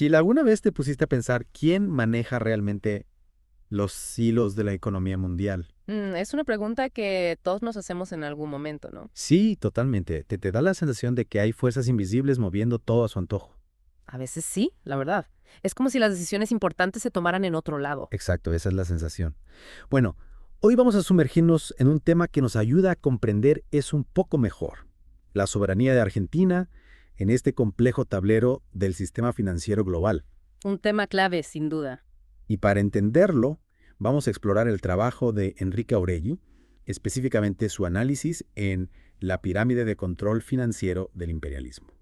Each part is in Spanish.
Gil, ¿alguna vez te pusiste a pensar quién maneja realmente los hilos de la economía mundial? Es una pregunta que todos nos hacemos en algún momento, ¿no? Sí, totalmente. Te da la sensación de que hay fuerzas invisibles moviendo todo a su antojo. A veces sí, la verdad. Es como si las decisiones importantes se tomaran en otro lado. Exacto, esa es la sensación. Bueno, hoy vamos a sumergirnos en un tema que nos ayuda a comprender eso un poco mejor. La soberanía de Argentina en este complejo tablero del sistema financiero global. Un tema clave, sin duda. Y para entenderlo, vamos a explorar el trabajo de Enrique Aureli, específicamente su análisis en La pirámide de control financiero del imperialismo.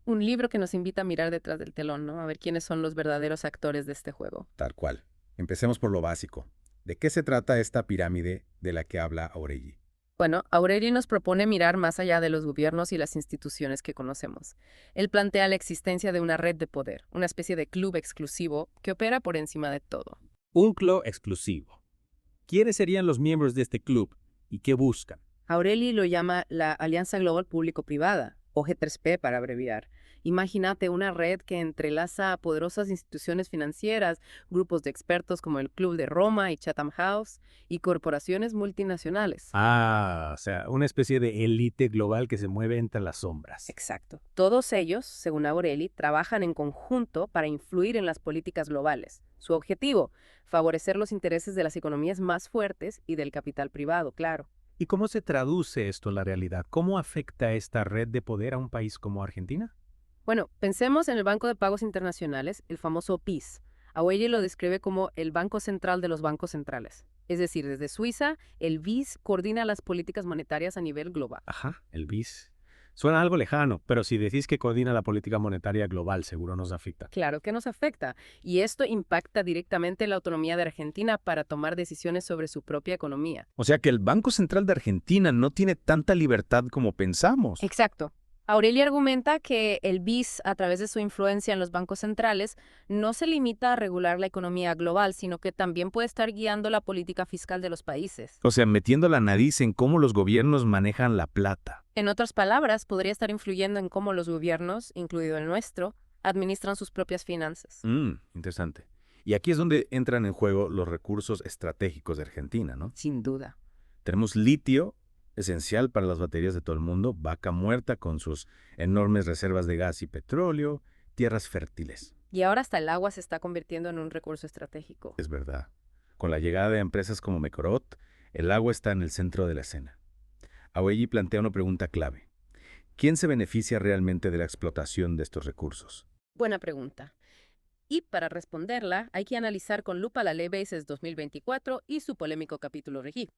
Un libro que nos invita a mirar detrás del telón, ¿no? A ver quiénes son los verdaderos actores de este juego. Tal cual. Empecemos por lo básico. ¿De qué se trata esta pirámide de la que habla Aureli? Bueno, Aureli nos propone mirar más allá de los gobiernos y las instituciones que conocemos. Él plantea la existencia de una red de poder, una especie de club exclusivo que opera por encima de todo. Un club exclusivo. ¿Quiénes serían los miembros de este club y qué buscan? Aureli lo llama la Alianza Global Público-Privada, o G3P para abreviar. Imagínate una red que entrelaza a poderosas instituciones financieras, grupos de expertos como el Club de Roma y Chatham House, y corporaciones multinacionales. O sea, una especie de élite global que se mueve entre las sombras. Exacto. Todos ellos, según Aureli, trabajan en conjunto para influir en las políticas globales. Su objetivo, favorecer los intereses de las economías más fuertes y del capital privado, claro. ¿Y cómo se traduce esto en la realidad? ¿Cómo afecta esta red de poder a un país como Argentina? Bueno, pensemos en el Banco de Pagos Internacionales, el famoso BIS. Aureli lo describe como el Banco Central de los bancos centrales. Es decir, desde Suiza, el BIS coordina las políticas monetarias a nivel global. Ajá, el BIS. Suena algo lejano, pero si decís que coordina la política monetaria global, seguro nos afecta. Claro que nos afecta, y esto impacta directamente la autonomía de Argentina para tomar decisiones sobre su propia economía. O sea que el Banco Central de Argentina no tiene tanta libertad como pensamos. Exacto. Aureli argumenta que el BIS, a través de su influencia en los bancos centrales, no se limita a regular la economía global, sino que también puede estar guiando la política fiscal de los países. O sea, metiendo la nariz en cómo los gobiernos manejan la plata. En otras palabras, podría estar influyendo en cómo los gobiernos, incluido el nuestro, administran sus propias finanzas. Interesante. Y aquí es donde entran en juego los recursos estratégicos de Argentina, ¿no? Sin duda. Tenemos litio, esencial para las baterías de todo el mundo, vaca muerta con sus enormes reservas de gas y petróleo, tierras fértiles. Y ahora hasta el agua se está convirtiendo en un recurso estratégico. Es verdad. Con la llegada de empresas como Mecorot, el agua está en el centro de la escena. Aureli plantea una pregunta clave. ¿Quién se beneficia realmente de la explotación de estos recursos? Buena pregunta. Y para responderla, hay que analizar con lupa la Ley Bases 2024 y su polémico capítulo REGI.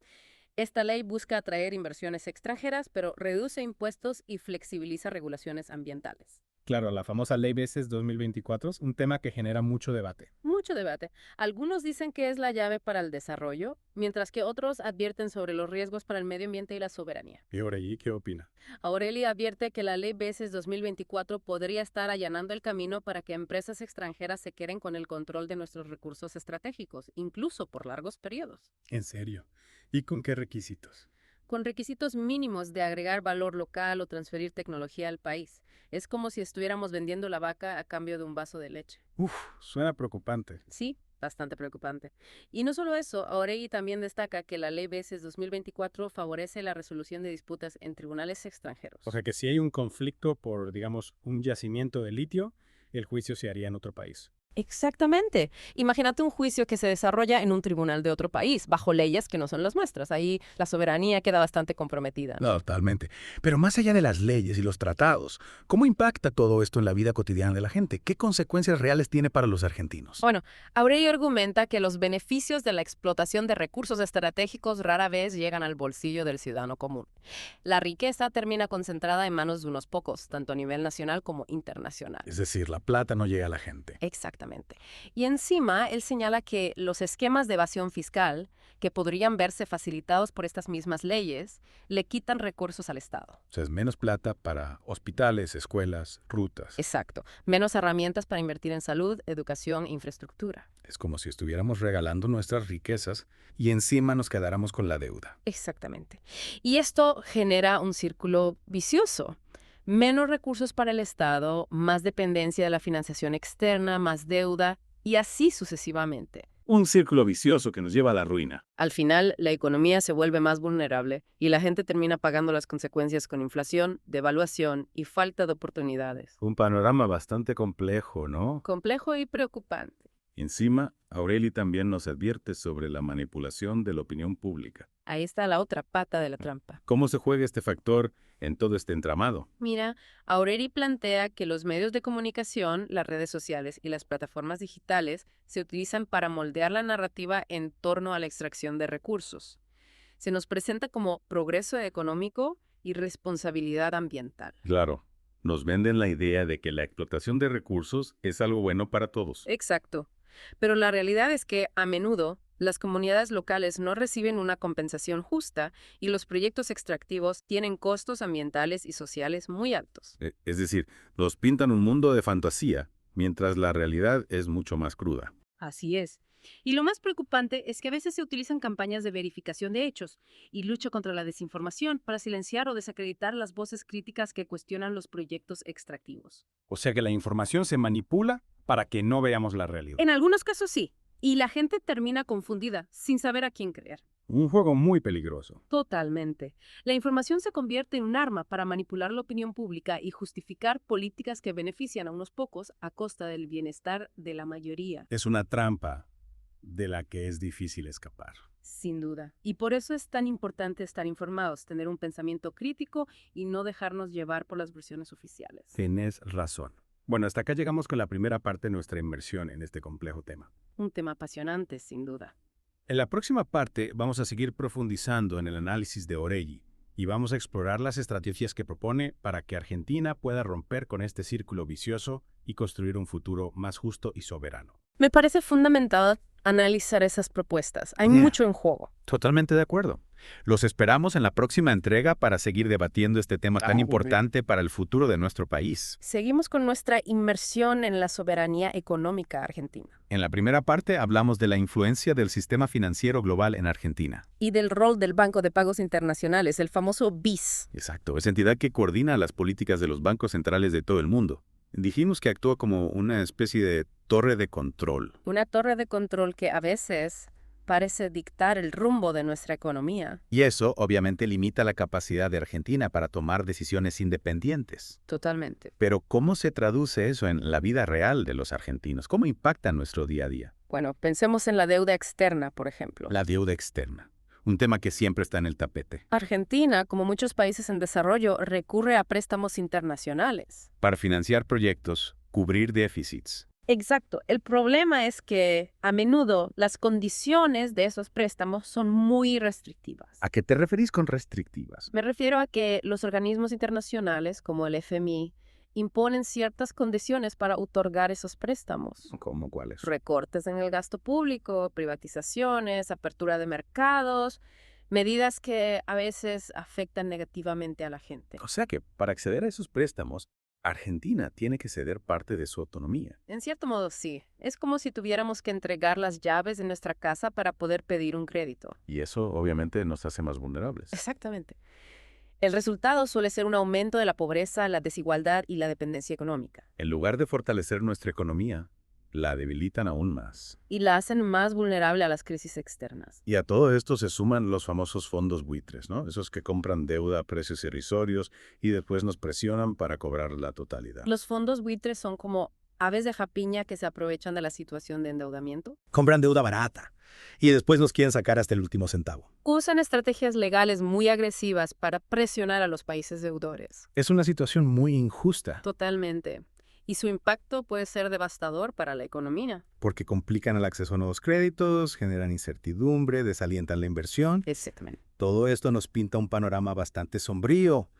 Esta ley busca atraer inversiones extranjeras, pero reduce impuestos y flexibiliza regulaciones ambientales. Claro, la famosa Ley Bases 2024 es un tema que genera mucho debate. Mucho debate. Algunos dicen que es la llave para el desarrollo, mientras que otros advierten sobre los riesgos para el medio ambiente y la soberanía. ¿Y Aureli qué opina? Aureli advierte que la Ley Bases 2024 podría estar allanando el camino para que empresas extranjeras se queden con el control de nuestros recursos estratégicos, incluso por largos periodos. ¿En serio? ¿Y con qué requisitos? Con requisitos mínimos de agregar valor local o transferir tecnología al país. Es como si estuviéramos vendiendo la vaca a cambio de un vaso de leche. Suena preocupante. Sí, bastante preocupante. Y no solo eso, Aureli también destaca que la Ley Bases 2024 favorece la resolución de disputas en tribunales extranjeros. O sea que si hay un conflicto por, digamos, un yacimiento de litio, el juicio se haría en otro país. Exactamente. Imagínate un juicio que se desarrolla en un tribunal de otro país, bajo leyes que no son las nuestras. Ahí la soberanía queda bastante comprometida. No, totalmente. Pero más allá de las leyes y los tratados, ¿cómo impacta todo esto en la vida cotidiana de la gente? ¿Qué consecuencias reales tiene para los argentinos? Bueno, Aurelio argumenta que los beneficios de la explotación de recursos estratégicos rara vez llegan al bolsillo del ciudadano común. La riqueza termina concentrada en manos de unos pocos, tanto a nivel nacional como internacional. Es decir, la plata no llega a la gente. Exactamente. Y encima, él señala que los esquemas de evasión fiscal, que podrían verse facilitados por estas mismas leyes, le quitan recursos al Estado. O sea, es menos plata para hospitales, escuelas, rutas. Exacto. Menos herramientas para invertir en salud, educación e infraestructura. Es como si estuviéramos regalando nuestras riquezas y encima nos quedáramos con la deuda. Exactamente. Y esto genera un círculo vicioso. Menos recursos para el Estado, más dependencia de la financiación externa, más deuda y así sucesivamente. Un círculo vicioso que nos lleva a la ruina. Al final, la economía se vuelve más vulnerable y la gente termina pagando las consecuencias con inflación, devaluación y falta de oportunidades. Un panorama bastante complejo, ¿no? Complejo y preocupante. Encima, Aureli también nos advierte sobre la manipulación de la opinión pública. Ahí está la otra pata de la trampa. ¿Cómo se juega este factor en todo este entramado? Mira, Aureli plantea que los medios de comunicación, las redes sociales y las plataformas digitales se utilizan para moldear la narrativa en torno a la extracción de recursos. Se nos presenta como progreso económico y responsabilidad ambiental. Claro, nos venden la idea de que la explotación de recursos es algo bueno para todos. Exacto. Pero la realidad es que, a menudo, las comunidades locales no reciben una compensación justa y los proyectos extractivos tienen costos ambientales y sociales muy altos. Es decir, nos pintan un mundo de fantasía, mientras la realidad es mucho más cruda. Así es. Y lo más preocupante es que a veces se utilizan campañas de verificación de hechos y lucha contra la desinformación para silenciar o desacreditar las voces críticas que cuestionan los proyectos extractivos. O sea que la información se manipula para que no veamos la realidad. En algunos casos sí, y la gente termina confundida, sin saber a quién creer. Un juego muy peligroso. Totalmente. La información se convierte en un arma para manipular la opinión pública y justificar políticas que benefician a unos pocos a costa del bienestar de la mayoría. Es una trampa de la que es difícil escapar. Sin duda. Y por eso es tan importante estar informados, tener un pensamiento crítico y no dejarnos llevar por las versiones oficiales. Tienes razón. Bueno, hasta acá llegamos con la primera parte de nuestra inmersión en este complejo tema. Un tema apasionante, sin duda. En la próxima parte vamos a seguir profundizando en el análisis de Aureli y vamos a explorar las estrategias que propone para que Argentina pueda romper con este círculo vicioso y construir un futuro más justo y soberano. Me parece fundamental analizar esas propuestas. Hay mucho en juego. Totalmente de acuerdo. Los esperamos en la próxima entrega para seguir debatiendo este tema tan importante para el futuro de nuestro país. Seguimos con nuestra inmersión en la soberanía económica argentina. En la primera parte hablamos de la influencia del sistema financiero global en Argentina. Y del rol del Banco de Pagos Internacionales, el famoso BIS. Exacto, esa entidad que coordina las políticas de los bancos centrales de todo el mundo. Dijimos que actúa como una especie de torre de control. Una torre de control que a veces parece dictar el rumbo de nuestra economía. Y eso obviamente limita la capacidad de Argentina para tomar decisiones independientes. Totalmente. Pero ¿cómo se traduce eso en la vida real de los argentinos? ¿Cómo impacta nuestro día a día? Bueno, pensemos en la deuda externa, por ejemplo. La deuda externa, un tema que siempre está en el tapete. Argentina, como muchos países en desarrollo, recurre a préstamos internacionales. Para financiar proyectos, cubrir déficits. Exacto. El problema es que a menudo las condiciones de esos préstamos son muy restrictivas. ¿A qué te referís con restrictivas? Me refiero a que los organismos internacionales, como el FMI, imponen ciertas condiciones para otorgar esos préstamos. ¿Cómo cuáles? Recortes en el gasto público, privatizaciones, apertura de mercados, medidas que a veces afectan negativamente a la gente. O sea que para acceder a esos préstamos, Argentina tiene que ceder parte de su autonomía. En cierto modo, sí. Es como si tuviéramos que entregar las llaves de nuestra casa para poder pedir un crédito. Y eso obviamente nos hace más vulnerables. Exactamente. El resultado suele ser un aumento de la pobreza, la desigualdad y la dependencia económica. En lugar de fortalecer nuestra economía, la debilitan aún más. Y la hacen más vulnerable a las crisis externas. Y a todo esto se suman los famosos fondos buitres, ¿no? Esos que compran deuda a precios irrisorios y después nos presionan para cobrar la totalidad. Los fondos buitres son como aves de rapiña que se aprovechan de la situación de endeudamiento. Compran deuda barata y después nos quieren sacar hasta el último centavo. Usan estrategias legales muy agresivas para presionar a los países deudores. Es una situación muy injusta. Totalmente. Y su impacto puede ser devastador para la economía. Porque complican el acceso a nuevos créditos, generan incertidumbre, desalientan la inversión. Exactamente. Todo esto nos pinta un panorama bastante sombrío.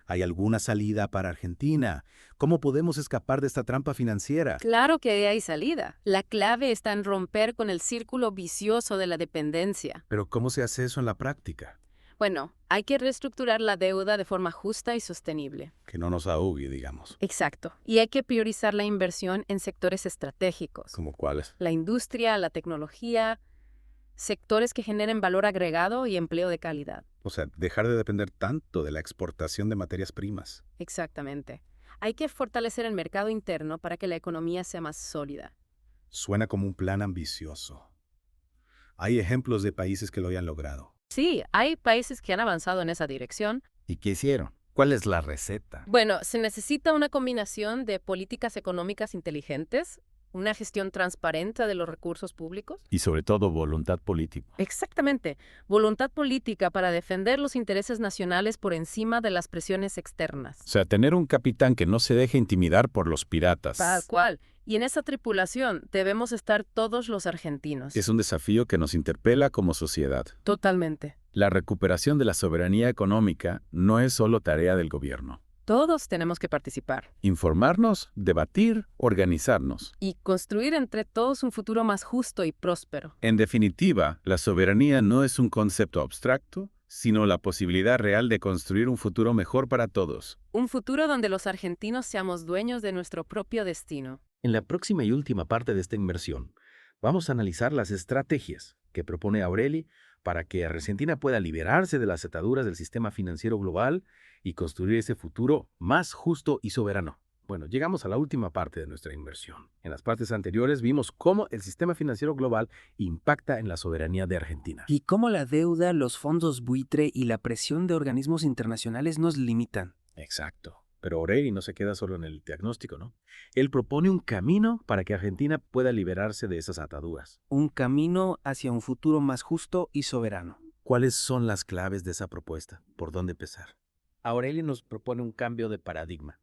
¿Hay alguna salida para Argentina? ¿Cómo podemos escapar de esta trampa financiera? Claro que hay salida. La clave está en romper con el círculo vicioso de la dependencia. Pero ¿cómo se hace eso en la práctica? Bueno, hay que reestructurar la deuda de forma justa y sostenible. Que no nos ahogue, digamos. Exacto. Y hay que priorizar la inversión en sectores estratégicos. ¿Como cuáles? La industria, la tecnología. sectores que generen valor agregado y empleo de calidad. O sea, dejar de depender tanto de la exportación de materias primas. Exactamente. Hay que fortalecer el mercado interno para que la economía sea más sólida. Suena como un plan ambicioso. Hay ejemplos de países que lo hayan logrado. Sí, hay países que han avanzado en esa dirección. ¿Y qué hicieron? ¿Cuál es la receta? Bueno, se necesita una combinación de políticas económicas inteligentes, una gestión transparente de los recursos públicos. Y sobre todo voluntad política. Exactamente. Voluntad política para defender los intereses nacionales por encima de las presiones externas. O sea, tener un capitán que no se deje intimidar por los piratas. Tal cual. Y en esa tripulación debemos estar todos los argentinos. Es un desafío que nos interpela como sociedad. Totalmente. La recuperación de la soberanía económica no es solo tarea del gobierno. Todos tenemos que participar. Informarnos, debatir, organizarnos. Y construir entre todos un futuro más justo y próspero. En definitiva, la soberanía no es un concepto abstracto, sino la posibilidad real de construir un futuro mejor para todos. Un futuro donde los argentinos seamos dueños de nuestro propio destino. En la próxima y última parte de esta inmersión, vamos a analizar las estrategias que propone Aureli para que Argentina pueda liberarse de las ataduras del sistema financiero global y construir ese futuro más justo y soberano. Bueno, llegamos a la última parte de nuestra inmersión. En las partes anteriores vimos cómo el sistema financiero global impacta en la soberanía de Argentina. Y cómo la deuda, los fondos buitre y la presión de organismos internacionales nos limitan. Exacto. Pero Aureli no se queda solo en el diagnóstico, ¿no? Él propone un camino para que Argentina pueda liberarse de esas ataduras. Un camino hacia un futuro más justo y soberano. ¿Cuáles son las claves de esa propuesta? ¿Por dónde empezar? Aureli nos propone un cambio de paradigma.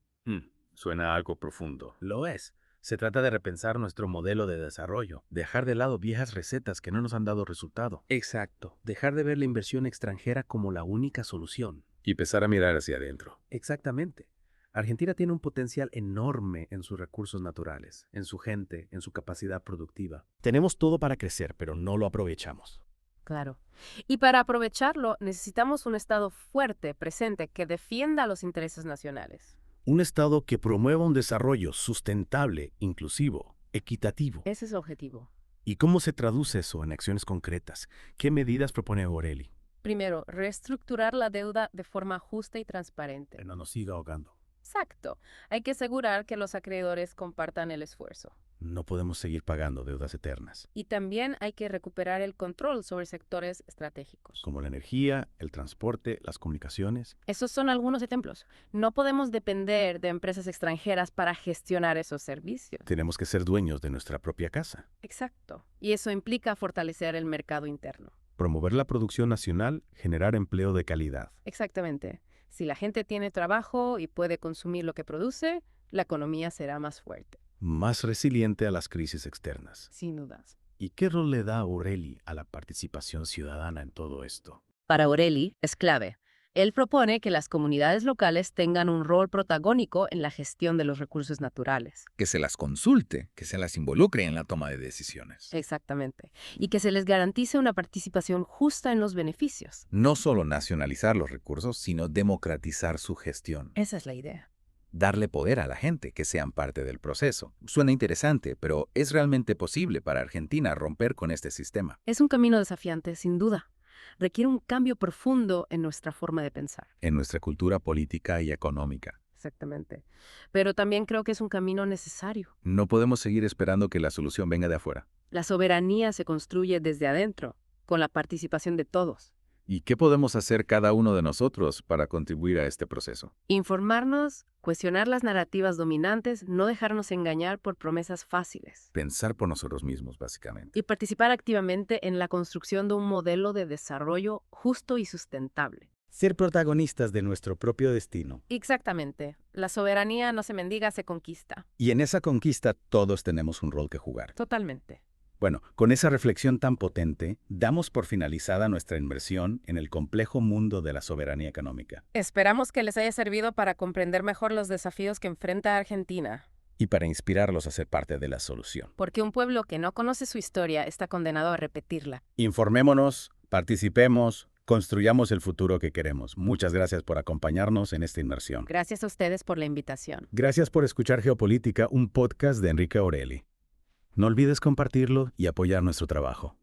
Suena algo profundo. Lo es. Se trata de repensar nuestro modelo de desarrollo, dejar de lado viejas recetas que no nos han dado resultado. Exacto. Dejar de ver la inversión extranjera como la única solución. Y empezar a mirar hacia adentro. Exactamente. Argentina tiene un potencial enorme en sus recursos naturales, en su gente, en su capacidad productiva. Tenemos todo para crecer, pero no lo aprovechamos. Claro. Y para aprovecharlo, necesitamos un Estado fuerte, presente, que defienda los intereses nacionales. Un Estado que promueva un desarrollo sustentable, inclusivo, equitativo. Ese es el objetivo. ¿Y cómo se traduce eso en acciones concretas? ¿Qué medidas propone Aureli? Primero, reestructurar la deuda de forma justa y transparente. Que no nos siga ahogando. Exacto. Hay que asegurar que los acreedores compartan el esfuerzo. No podemos seguir pagando deudas eternas, Y también hay que recuperar el control sobre sectores estratégicos. como la energía, el transporte, las comunicaciones. Esos son algunos ejemplos. No podemos depender de empresas extranjeras para gestionar esos servicios. Tenemos que ser dueños de nuestra propia casa. Exacto. Y eso implica fortalecer el mercado interno. Promover la producción nacional, generar empleo de calidad. Exactamente. Si la gente tiene trabajo y puede consumir lo que produce, la economía será más fuerte. Más resiliente a las crisis externas. Sin dudas. ¿Y qué rol le da Aureli a la participación ciudadana en todo esto? Para Aureli es clave. Él propone que las comunidades locales tengan un rol protagónico en la gestión de los recursos naturales. Que se las consulte, que se las involucre en la toma de decisiones. Exactamente. Y que se les garantice una participación justa en los beneficios. No solo nacionalizar los recursos, sino democratizar su gestión. Esa es la idea. Darle poder a la gente, que sean parte del proceso. Suena interesante, pero ¿es realmente posible para Argentina romper con este sistema? Es un camino desafiante, sin duda. Requiere un cambio profundo en nuestra forma de pensar. En nuestra cultura política y económica. Exactamente. Pero también creo que es un camino necesario. No podemos seguir esperando que la solución venga de afuera. La soberanía se construye desde adentro, con la participación de todos. ¿Y qué podemos hacer cada uno de nosotros para contribuir a este proceso? Informarnos, cuestionar las narrativas dominantes, no dejarnos engañar por promesas fáciles. Pensar por nosotros mismos, básicamente. Y participar activamente en la construcción de un modelo de desarrollo justo y sustentable. Ser protagonistas de nuestro propio destino. Exactamente. La soberanía no se mendiga, se conquista. Y en esa conquista todos tenemos un rol que jugar. Totalmente. Bueno, con esa reflexión tan potente, damos por finalizada nuestra inmersión en el complejo mundo de la soberanía económica. Esperamos que les haya servido para comprender mejor los desafíos que enfrenta Argentina. Y para inspirarlos a ser parte de la solución. Porque un pueblo que no conoce su historia está condenado a repetirla. Informémonos, participemos, construyamos el futuro que queremos. Muchas gracias por acompañarnos en esta inmersión. Gracias a ustedes por la invitación. Gracias por escuchar Geopolítica, un podcast de Enrique Aureli. No olvides compartirlo y apoyar nuestro trabajo.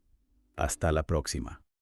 Hasta la próxima.